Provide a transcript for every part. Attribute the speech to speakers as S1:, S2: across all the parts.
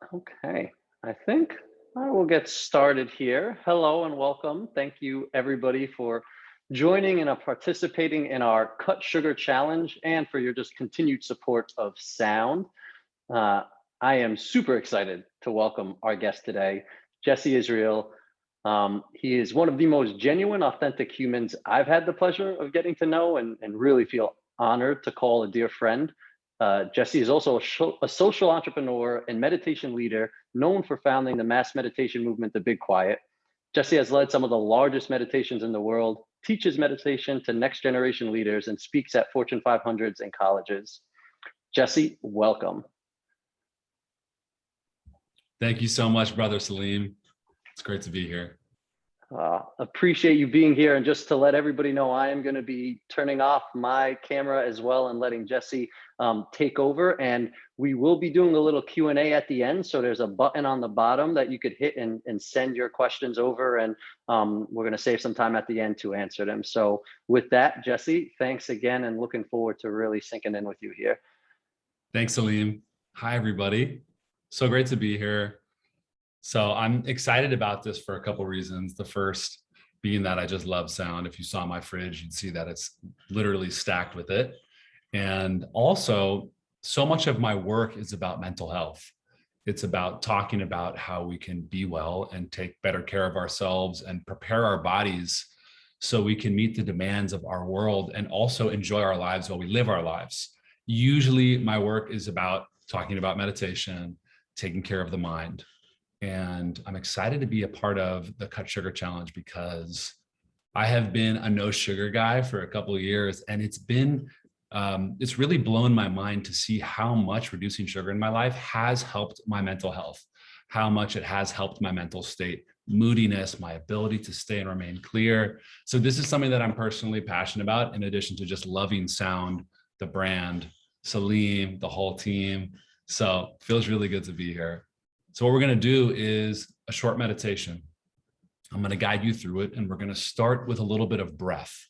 S1: Okay, I think I will get started here. Hello and welcome. Thank you, everybody, for joining and participating in our Cut Sugar Challenge and for your just continued support of sound. Uh, I am super excited to welcome our guest today, Jesse Israel. He is one of the most genuine, authentic humans I've had the pleasure of getting to know and really feel honored to call a dear friend. Jesse is also a social entrepreneur and meditation leader known for founding the mass meditation movement, The Big Quiet. Jesse has led some of the largest meditations in the world, teaches meditation to next generation leaders, and speaks at Fortune 500s and colleges. Jesse, welcome.
S2: Thank you so much, brother Salim. It's great to be here.
S1: Appreciate you being here. And just to let everybody know, I am going to be turning off my camera as well and letting Jesse take over. And we will be doing a little Q&A at the end. So there's a button on the bottom that you could hit and send your questions over. And we're going to save some time at the end to answer them. So with that, Jesse, thanks again and looking forward to really sinking in with you here.
S2: Thanks, Salim. Hi, everybody. So great to be here. So I'm excited about this for a couple of reasons. The first being that I just love sound. If you saw my fridge, you'd see that it's literally stacked with it. And also, so much of my work is about mental health. It's about talking about how we can be well and take better care of ourselves and prepare our bodies so we can meet the demands of our world and also enjoy our lives while we live our lives. Usually my work is about talking about meditation, taking care of the mind. And I'm excited to be a part of the Cut Sugar Challenge because I have been a no sugar guy for a couple of years, and it's really blown my mind to see how much reducing sugar in my life has helped my mental health, how much it has helped my mental state, moodiness, my ability to stay and remain clear. So this is something that I'm personally passionate about, in addition to just loving sound, the brand, Salim, the whole team. So it feels really good to be here. So what we're going to do is a short meditation. I'm going to guide you through it, and we're going to start with a little bit of breath.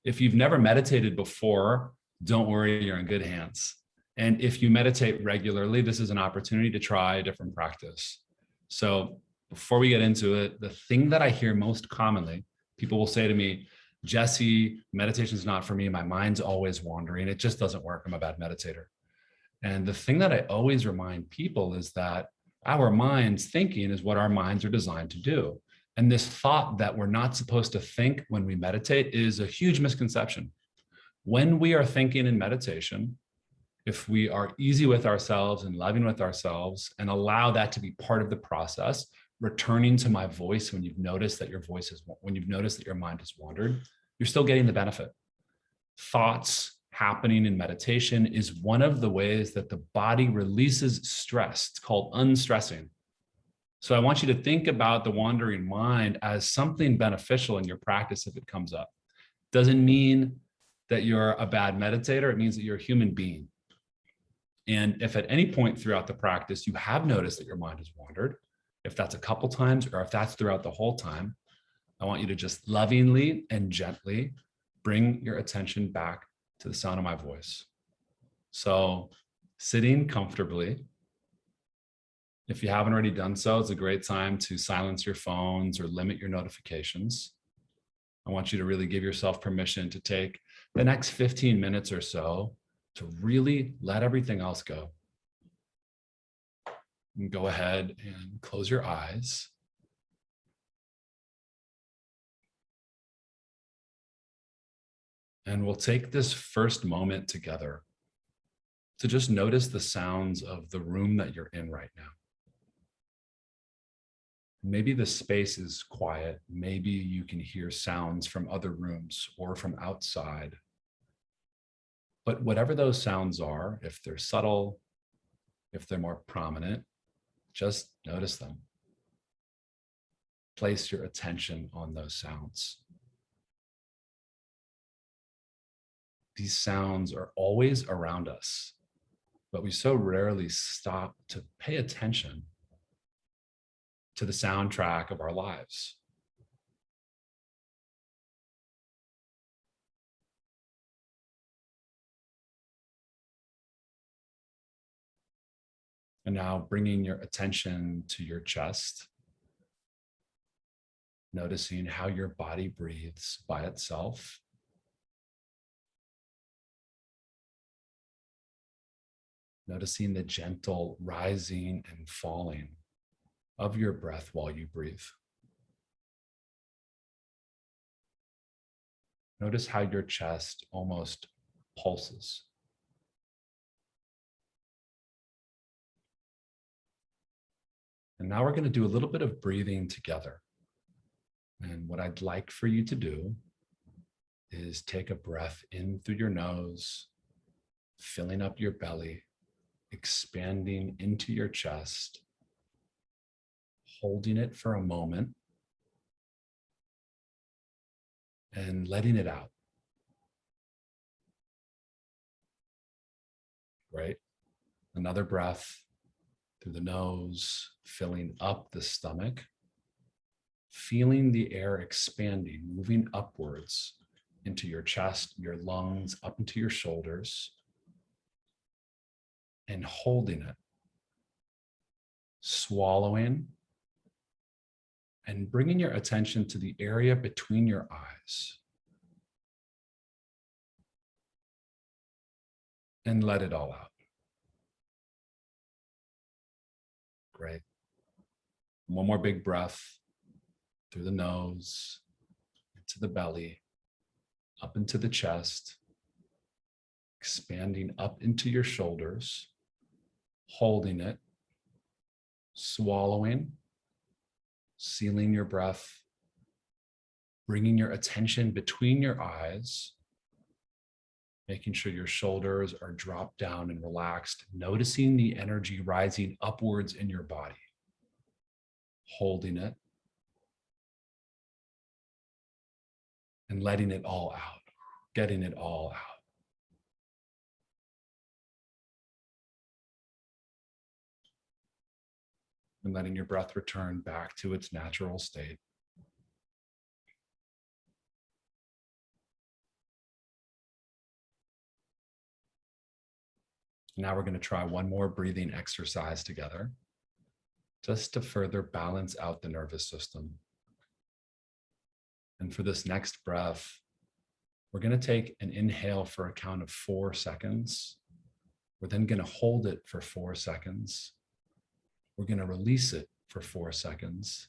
S2: If you've never meditated before, don't worry, you're in good hands. And if you meditate regularly, this is an opportunity to try a different practice. So before we get into it, the thing that I hear most commonly, people will say to me, Jesse, meditation is not for me. My mind's always wandering. It just doesn't work. I'm a bad meditator. And the thing that I always remind people is that our minds thinking is what our minds are designed to do. And this thought that we're not supposed to think when we meditate is a huge misconception. When we are thinking in meditation, if we are easy with ourselves and loving with ourselves and allow that to be part of the process, returning to my voice when you've noticed that when you've noticed that your mind has wandered, you're still getting the benefit. Thoughts happening in meditation is one of the ways that the body releases stress. It's called unstressing. So I want you to think about the wandering mind as something beneficial in your practice if it comes up. Doesn't mean that you're a bad meditator. It means that you're a human being. And if at any point throughout the practice you have noticed that your mind has wandered, if that's a couple times or if that's throughout the whole time, I want you to just lovingly and gently bring your attention back to the sound of my voice. So sitting comfortably. If you haven't already done so, it's a great time to silence your phones or limit your notifications. I want you to really give yourself permission to take the next 15 minutes or so to really let everything else go. And go ahead and close your eyes. And we'll take this first moment together to just notice the sounds of the room that you're in right now. Maybe the space is quiet. Maybe you can hear sounds from other rooms or from outside. But whatever those sounds are, if they're subtle, if they're more prominent, just notice them. Place your attention on those sounds. These sounds are always around us, but we so rarely stop to pay attention to the soundtrack of our lives. And now bringing your attention to your chest, noticing how your body breathes by itself. Noticing the gentle rising and falling of your breath while you breathe. Notice how your chest almost pulses. And now we're going to do a little bit of breathing together. And what I'd like for you to do is take a breath in through your nose, filling up your belly, expanding into your chest, holding it for a moment, and letting it out. Right? Another breath through the nose, filling up the stomach, feeling the air expanding, moving upwards into your chest, your lungs, up into your shoulders, and holding it, swallowing, and bringing your attention to the area between your eyes. And let it all out. Great. One more big breath through the nose, into the belly, up into the chest, expanding up into your shoulders, holding it, swallowing, sealing your breath, bringing your attention between your eyes, making sure your shoulders are dropped down and relaxed, noticing the energy rising upwards in your body, holding it, and letting it all out, getting it all out. And letting your breath return back to its natural state. Now we're going to try one more breathing exercise together, just to further balance out the nervous system. And for this next breath, we're going to take an inhale for a count of 4 seconds. We're then going to hold it for 4 seconds. We're going to release it for 4 seconds.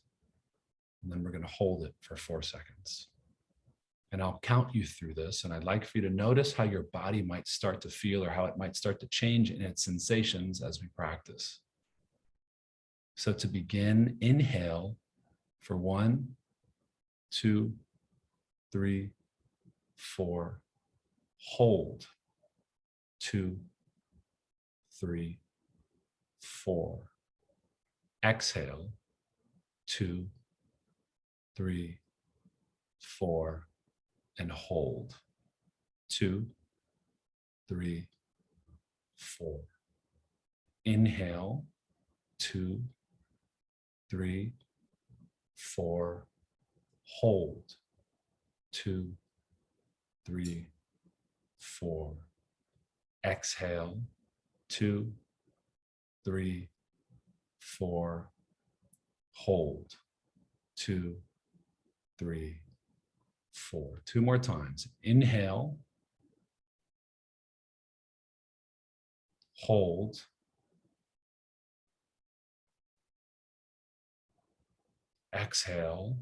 S2: And then we're going to hold it for 4 seconds. And I'll count you through this. And I'd like for you to notice how your body might start to feel or how it might start to change in its sensations as we practice. So to begin, inhale for 1, 2, 3, 4. Hold. 2, 3, 4. Exhale. 2, 3, 4. And hold. 2, 3, 4. Inhale. 2, 3, 4. Hold. 2, 3, 4. Exhale. 2, 3, 4. Hold. 2, 3, 4. 2 more times. Inhale. Hold. Exhale.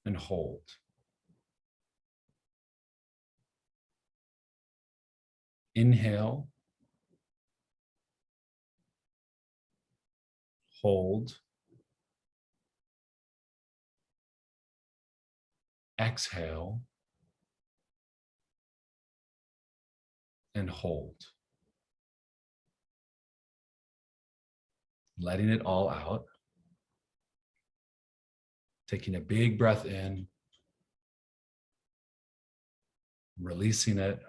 S2: And hold. Inhale. Hold. Exhale. And hold. Letting it all out. Taking a big breath in. Releasing it.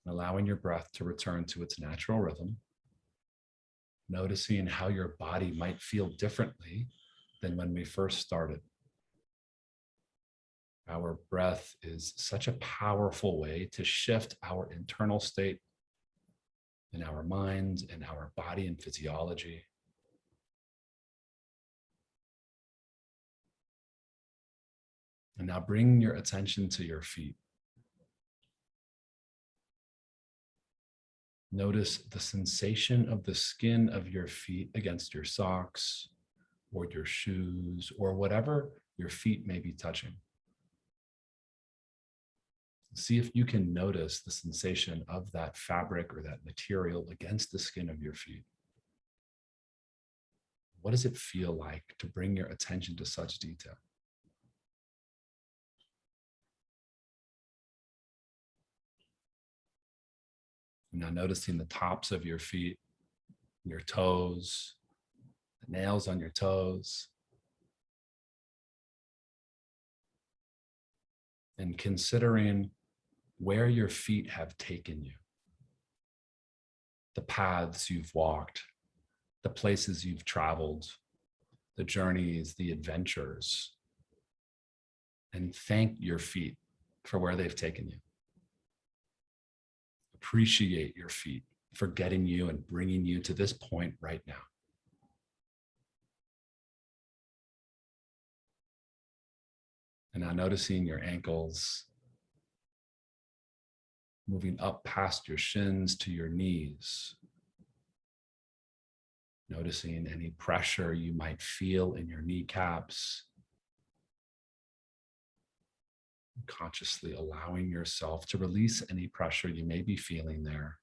S2: Allowing your breath to return to its natural rhythm. Noticing how your body might feel differently than when we first started. Our breath is such a powerful way to shift our internal state in our minds and our body and physiology. And now bring your attention to your feet. Notice the sensation of the skin of your feet against your socks or your shoes or whatever your feet may be touching. See if you can notice the sensation of that fabric or that material against the skin of your feet. What does it feel like to bring your attention to such detail? Now noticing the tops of your feet, your toes, the nails on your toes. And considering where your feet have taken you, the paths you've walked, the places you've traveled, the journeys, the adventures, and thank your feet for where they've taken you. Appreciate your feet for getting you and bringing you to this point right now. And now noticing your ankles, moving up past your shins to your knees. Noticing any pressure you might feel in your kneecaps. Consciously allowing yourself to release any pressure you may be feeling there.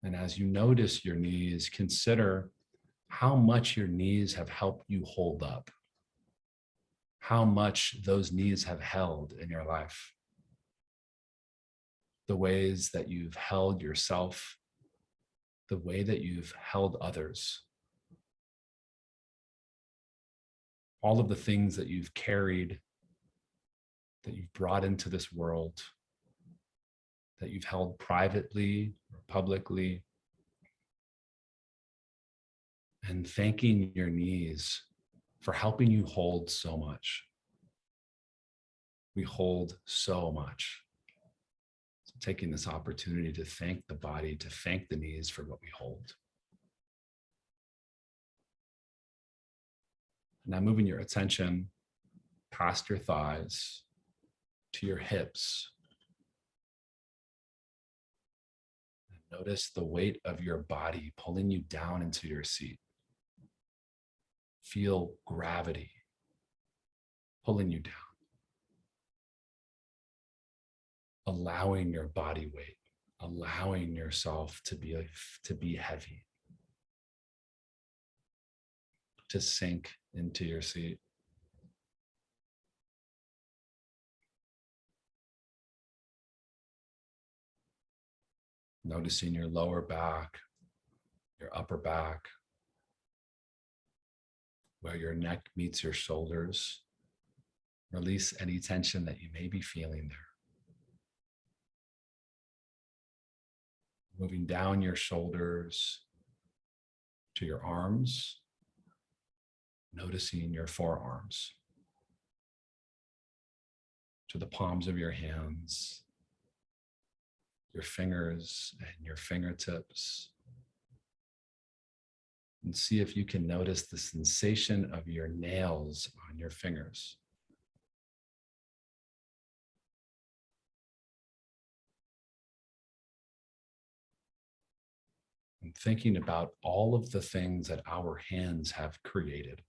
S2: And as you notice your knees, consider how much your knees have helped you hold up, how much those knees have held in your life, the ways that you've held yourself, the way that you've held others, all of the things that you've carried, that you've brought into this world, that you've held privately or publicly, and thanking your knees for helping you hold so much. We hold so much. So taking this opportunity to thank the body, to thank the knees for what we hold. Now moving your attention past your thighs to your hips. And notice the weight of your body pulling you down into your seat. Feel gravity pulling you down. Allowing your body weight, allowing yourself to be heavy, to sink into your seat. Noticing your lower back, your upper back, where your neck meets your shoulders. Release any tension that you may be feeling there. Moving down your shoulders to your arms, noticing your forearms, to the palms of your hands, your fingers and your fingertips. And see if you can notice the sensation of your nails on your fingers. And thinking about all of the things that our hands have created.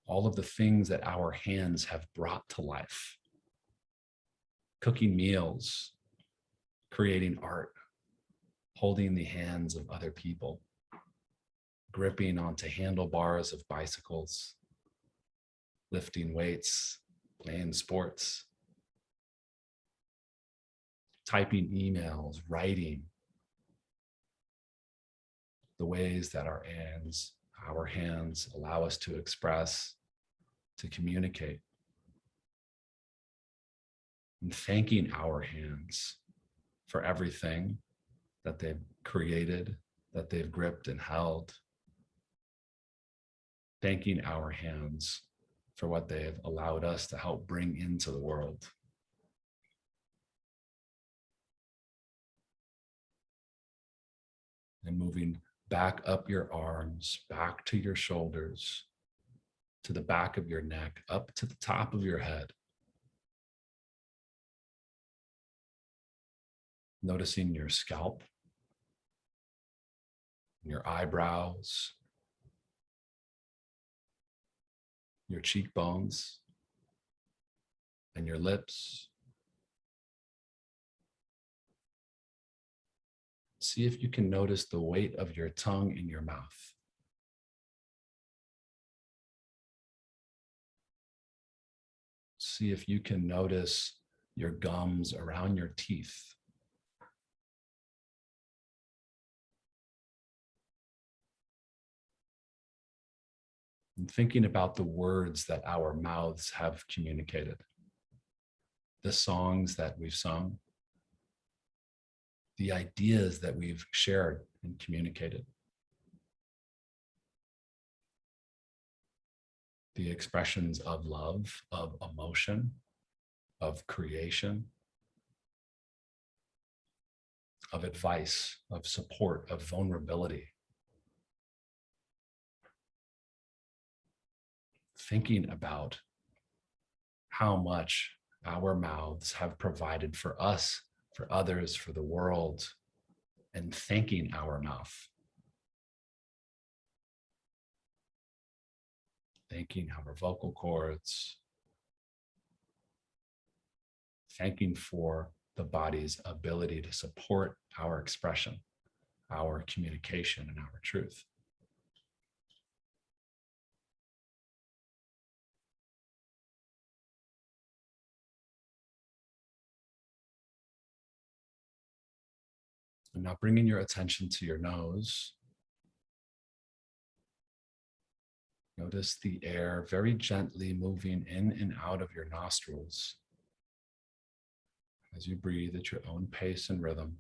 S2: All of the things that our hands have brought to life. Cooking meals, creating art, holding the hands of other people, gripping onto handlebars of bicycles, lifting weights, playing sports, typing emails, writing, the ways that our hands allow us to express, to communicate. And thanking our hands for everything that they've created, that they've gripped and held, thanking our hands for what they have allowed us to help bring into the world. And moving back up your arms, back to your shoulders, to the back of your neck, up to the top of your head. Noticing your scalp, your eyebrows, your cheekbones, and your lips. See if you can notice the weight of your tongue in your mouth. See if you can notice your gums around your teeth. And thinking about the words that our mouths have communicated, the songs that we've sung, the ideas that we've shared and communicated, the expressions of love, of emotion, of creation, of advice, of support, of vulnerability. Thinking about how much our mouths have provided for us, for others, for the world, and thanking our mouth. Thanking our vocal cords, thanking for the body's ability to support our expression, our communication, and our truth. And now bringing your attention to your nose. Notice the air very gently moving in and out of your nostrils as you breathe at your own pace and rhythm.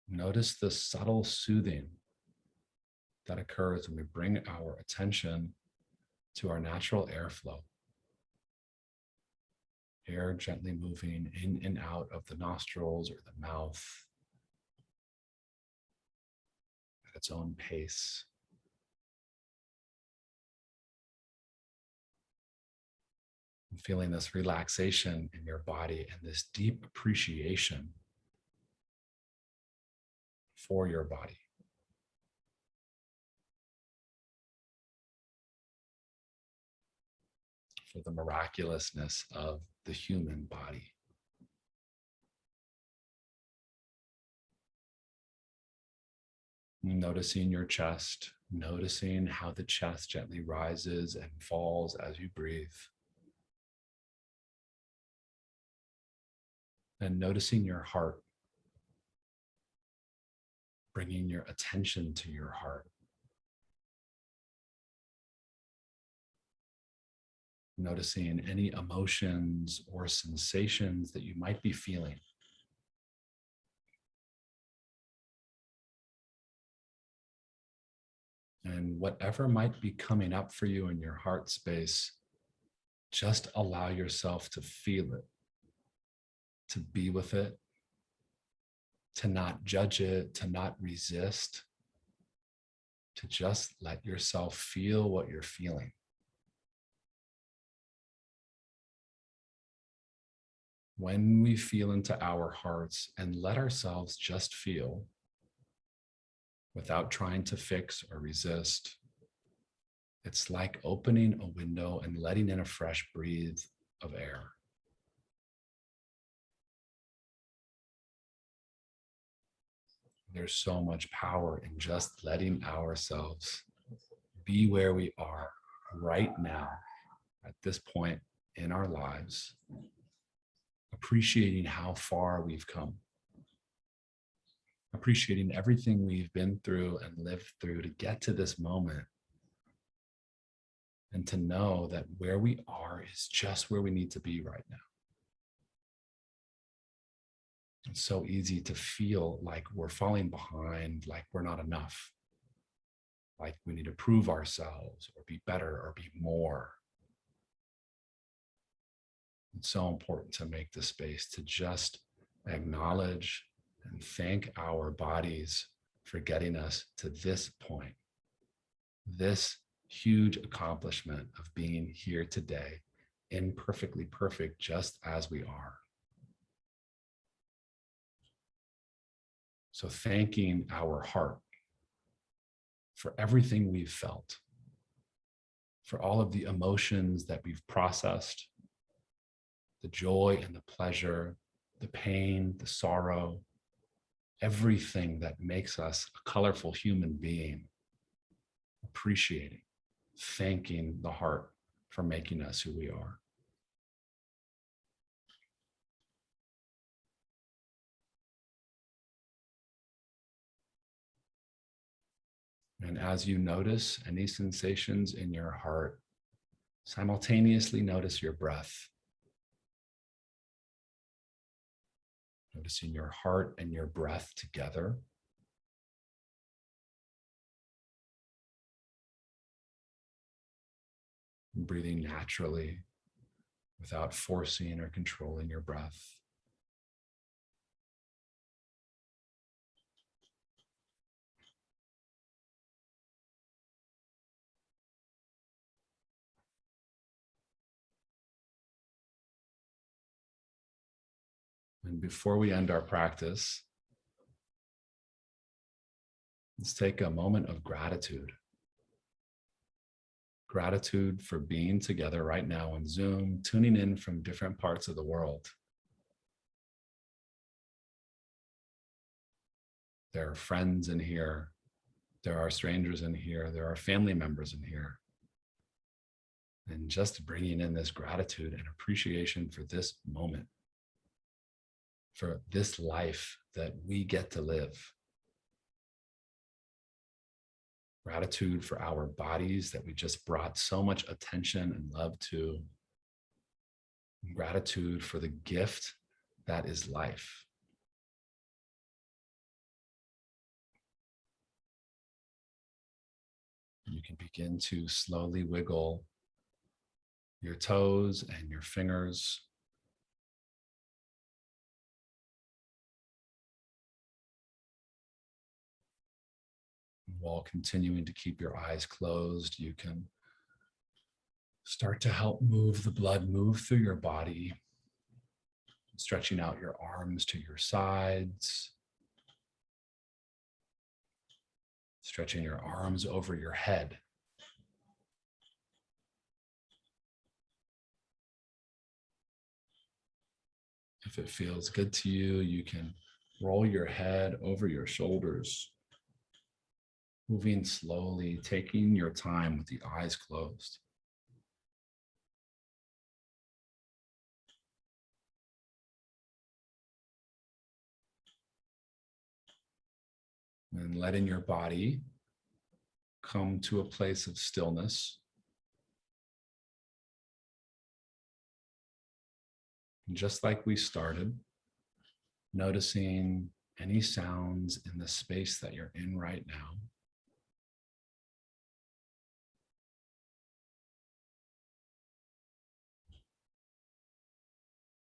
S2: Notice the subtle soothing that occurs when we bring our attention to our natural airflow. Air gently moving in and out of the nostrils or the mouth at its own pace. And feeling this relaxation in your body and this deep appreciation for your body. For the miraculousness of the human body. Noticing your chest, noticing how the chest gently rises and falls as you breathe. And noticing your heart, bringing your attention to your heart. Noticing any emotions or sensations that you might be feeling. And whatever might be coming up for you in your heart space, just allow yourself to feel it, to be with it, to not judge it, to not resist, to just let yourself feel what you're feeling. When we feel into our hearts and let ourselves just feel without trying to fix or resist, it's like opening a window and letting in a fresh breath of air. There's so much power in just letting ourselves be where we are right now at this point in our lives, appreciating how far we've come, appreciating everything we've been through and lived through to get to this moment, and to know that where we are is just where we need to be right now. It's so easy to feel like we're falling behind, like we're not enough, like we need to prove ourselves or be better or be more. It's so important to make the space to just acknowledge and thank our bodies for getting us to this point, this huge accomplishment of being here today, imperfectly perfect, just as we are. So, thanking our heart for everything we've felt, for all of the emotions that we've processed, the joy and the pleasure, the pain, the sorrow, everything that makes us a colorful human being, appreciating, thanking the heart for making us who we are. And as you notice any sensations in your heart, simultaneously notice your breath. Noticing your heart and your breath together. And breathing naturally without forcing or controlling your breath. And before we end our practice, let's take a moment of gratitude. Gratitude for being together right now on Zoom, tuning in from different parts of the world. There are friends in here. There are strangers in here. There are family members in here. And just bringing in this gratitude and appreciation for this moment, for this life that we get to live. Gratitude for our bodies that we just brought so much attention and love to. And gratitude for the gift that is life. You can begin to slowly wiggle your toes and your fingers. While continuing to keep your eyes closed, you can start to help move the blood move through your body, stretching out your arms to your sides, stretching your arms over your head. If it feels good to you, you can roll your head over your shoulders, moving slowly, taking your time with the eyes closed. And letting your body come to a place of stillness. And just like we started, noticing any sounds in the space that you're in right now.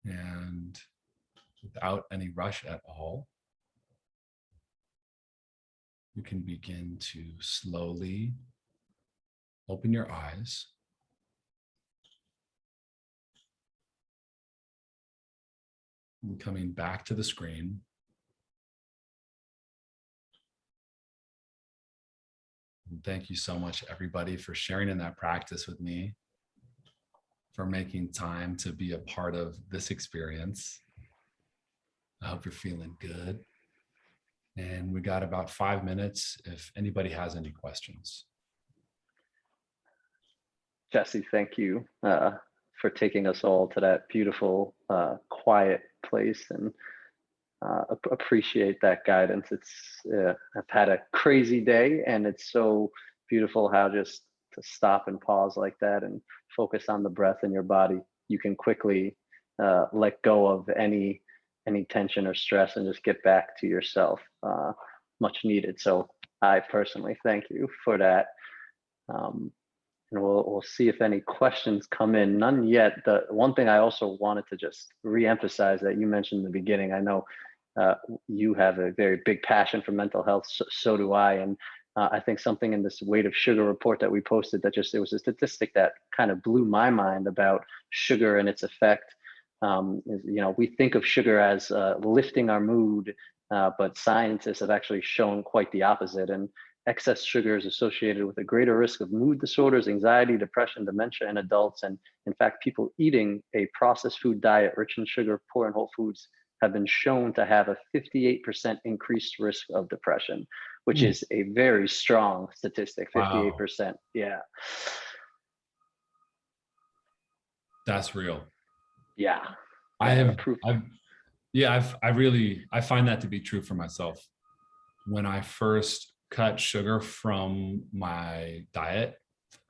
S2: And without any rush at all, you can begin to slowly open your eyes. And coming back to the screen. And thank you so much, everybody, for sharing in that practice with me, for making time to be a part of this experience. I hope you're feeling good. And we got about 5 minutes if anybody has any questions.
S1: Jesse, thank you for taking us all to that beautiful, quiet place, and appreciate that guidance. I've had a crazy day, and it's so beautiful how just to stop and pause like that and focus on the breath in your body. You can quickly let go of any any tension or stress and just get back to yourself. Much needed. So I personally thank you for that. Um, and we'll see if any questions come in. None yet. The one thing I also wanted to just reemphasize that you mentioned in the beginning. I know you have a very big passion for mental health. So do I. And I think something in this weight of sugar report that we posted that just, it was a statistic that kind of blew my mind about sugar and its effect. We think of sugar as lifting our mood, but scientists have actually shown quite the opposite. And excess sugar is associated with a greater risk of mood disorders, anxiety, depression, dementia in adults. And in fact, people eating a processed food diet rich in sugar, poor in whole foods, have been shown to have a 58% increased risk of depression, which is a very strong statistic. 58%.
S2: Wow.
S1: Yeah.
S2: That's real.
S1: Yeah.
S2: I
S1: Yeah,
S2: have,
S1: proof.
S2: I find that to be true for myself. When I first cut sugar from my diet,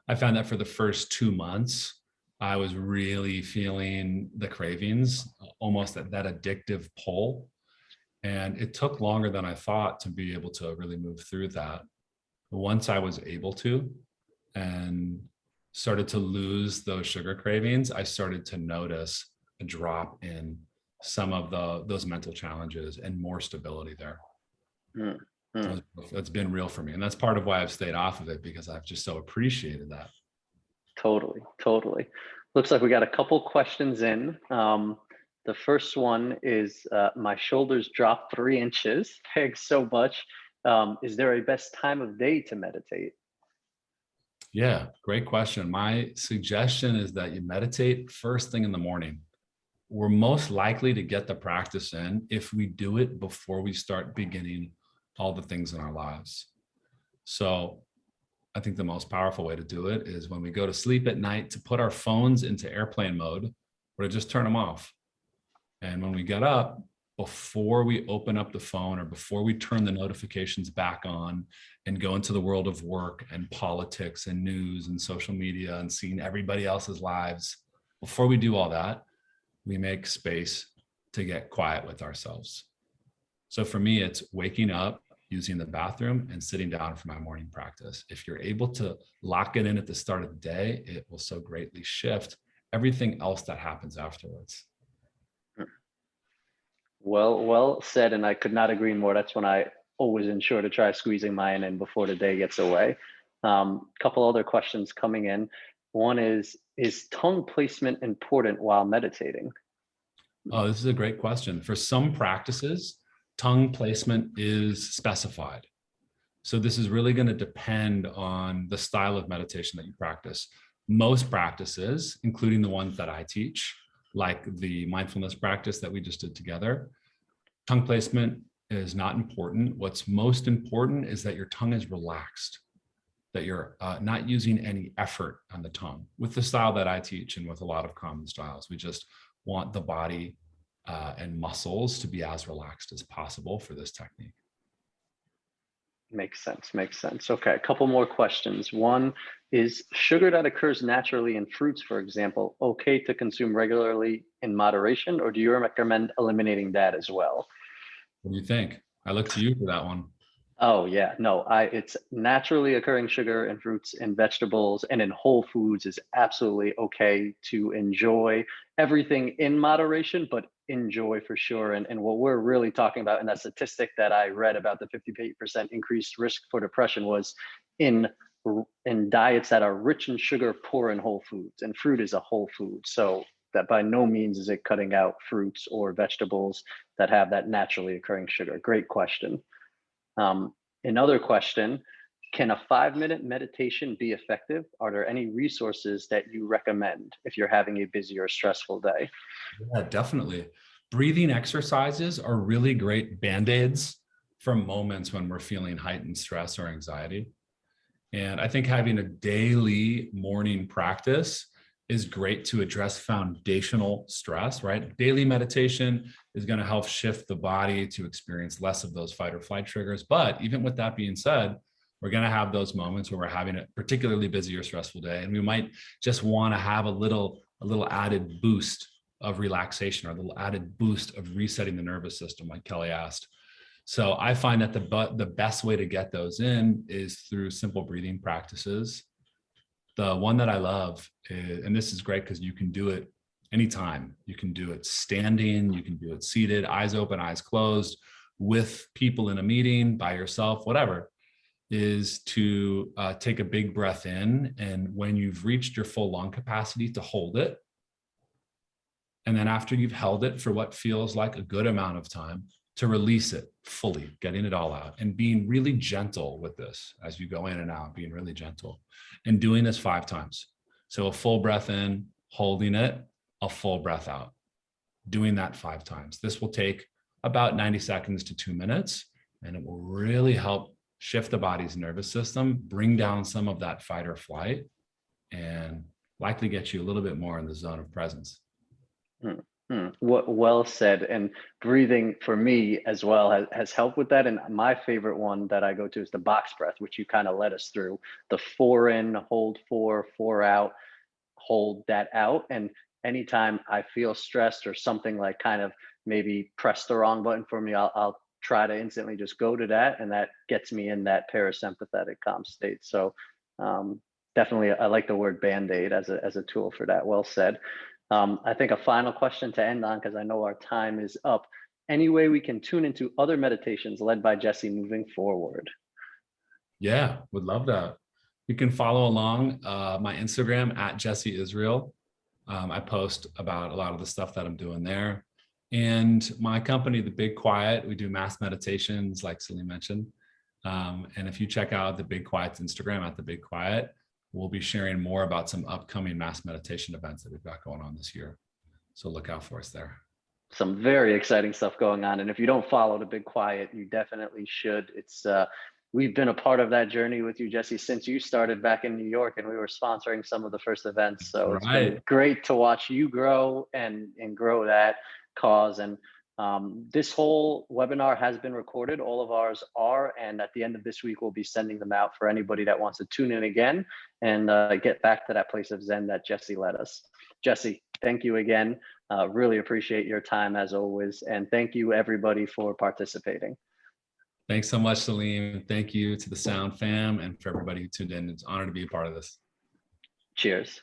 S2: I found that for the first 2 months, I was really feeling the cravings, almost that addictive pull. And it took longer than I thought to be able to really move through that. Once I was able to and started to lose those sugar cravings, I started to notice a drop in some of those mental challenges and more stability there.
S1: Mm, mm.
S2: That's been real for me. And that's part of why I've stayed off of it, because I've just so appreciated that.
S1: Totally, totally. Looks like we got a couple questions in. The first one is my shoulders dropped 3 inches. Thanks so much. Is there a best time of day to meditate?
S2: Yeah, great question. My suggestion is that you meditate first thing in the morning. We're most likely to get the practice in if we do it before we start beginning all the things in our lives. So I think the most powerful way to do it is when we go to sleep at night, to put our phones into airplane mode or to just turn them off. And when we get up, before we open up the phone or before we turn the notifications back on and go into the world of work and politics and news and social media and seeing everybody else's lives, before we do all that, we make space to get quiet with ourselves. So for me, it's waking up, using the bathroom, and sitting down for my morning practice. If you're able to lock it in at the start of the day, it will so greatly shift everything else that happens afterwards.
S1: Well said, and I could not agree more. That's when I always ensure to try squeezing mine in before the day gets away. Couple other questions coming in. One is tongue placement important while meditating?
S2: Oh, this is a great question. For some practices, tongue placement is specified. So this is really going to depend on the style of meditation that you practice. Most practices, including the ones that I teach, like the mindfulness practice that we just did together, tongue placement is not important. What's most important is that your tongue is relaxed, that you're not using any effort on the tongue. With the style that I teach and with a lot of common styles, we just want the body and muscles to be as relaxed as possible for this technique.
S1: Makes sense. Makes sense. Okay, a couple more questions. One is sugar that occurs naturally in fruits, for example, okay to consume regularly in moderation, or do you recommend eliminating that as well?
S2: What do you think? I look to you for that one.
S1: Oh yeah, no, it's naturally occurring sugar in fruits and vegetables and in whole foods is absolutely okay to enjoy everything in moderation, but enjoy for sure. And what we're really talking about in that statistic that I read about the 58% increased risk for depression was in in diets that are rich in sugar, poor in whole foods, and fruit is a whole food. So that by no means is it cutting out fruits or vegetables that have that naturally occurring sugar. Great question. Um, Another question, can a 5-minute meditation be effective? Are there any resources that you recommend if you're having a busy or stressful day?
S2: Yeah, definitely. Breathing exercises are really great band-aids for moments when we're feeling heightened stress or anxiety. And I think having a daily morning practice is great to address foundational stress, right? Daily meditation is going to help shift the body to experience less of those fight or flight triggers. But even with that being said, we're going to have those moments where we're having a particularly busy or stressful day, and we might just want to have a little added boost of relaxation or the added boost of resetting the nervous system, like Kelly asked. So I find that the best way to get those in is through simple breathing practices. The one that I love is, and this is great because you can do it anytime. You can do it standing, you can do it seated, eyes open, eyes closed, with people in a meeting, by yourself, whatever, is to take a big breath in. And when you've reached your full lung capacity, to hold it. And then after you've held it for what feels like a good amount of time, to release it fully, getting it all out, and being really gentle with this as you go in and out, being really gentle, and doing this 5 times. So a full breath in, holding it, a full breath out, doing that 5 times. This will take about 90 seconds to 2 minutes, and it will really help shift the body's nervous system, bring down some of that fight or flight, and likely get you a little bit more in the zone of presence.
S1: What well said. And breathing for me as well has helped with that. And my favorite one that I go to is the box breath, which you kind of led us through. The 4 in, hold 4, 4 out, hold that out. And anytime I feel stressed or something like kind of maybe press the wrong button for me, I'll try to instantly just go to that, and that gets me in that parasympathetic calm state. So definitely, I like the word band-aid as a tool for that. Well said. I think a final question to end on, because I know our time is up. Any way we can tune into other meditations led by Jesse moving forward?
S2: Yeah, would love that. You can follow along my Instagram at Jesse Israel. I post about a lot of the stuff that I'm doing there. And my company, The Big Quiet, we do mass meditations, like Salim mentioned. And if you check out The Big Quiet's Instagram at The Big Quiet, we'll be sharing more about some upcoming mass meditation events that we've got going on this year. So look out for us there.
S1: Some very exciting stuff going on. And if you don't follow The Big Quiet, you definitely should. It's we've been a part of that journey with you, Jesse, since you started back in New York, and we were sponsoring some of the first events. So it's been great to watch you grow and grow that cause. And this whole webinar has been recorded. All of ours are. And at the end of this week, we'll be sending them out for anybody that wants to tune in again and get back to that place of Zen that Jesse led us. Jesse, thank you again. Really appreciate your time as always. And thank you everybody for participating.
S2: Thanks so much, Salim. Thank you to the Sound fam and for everybody who tuned in. It's an honor to be a part of this.
S1: Cheers.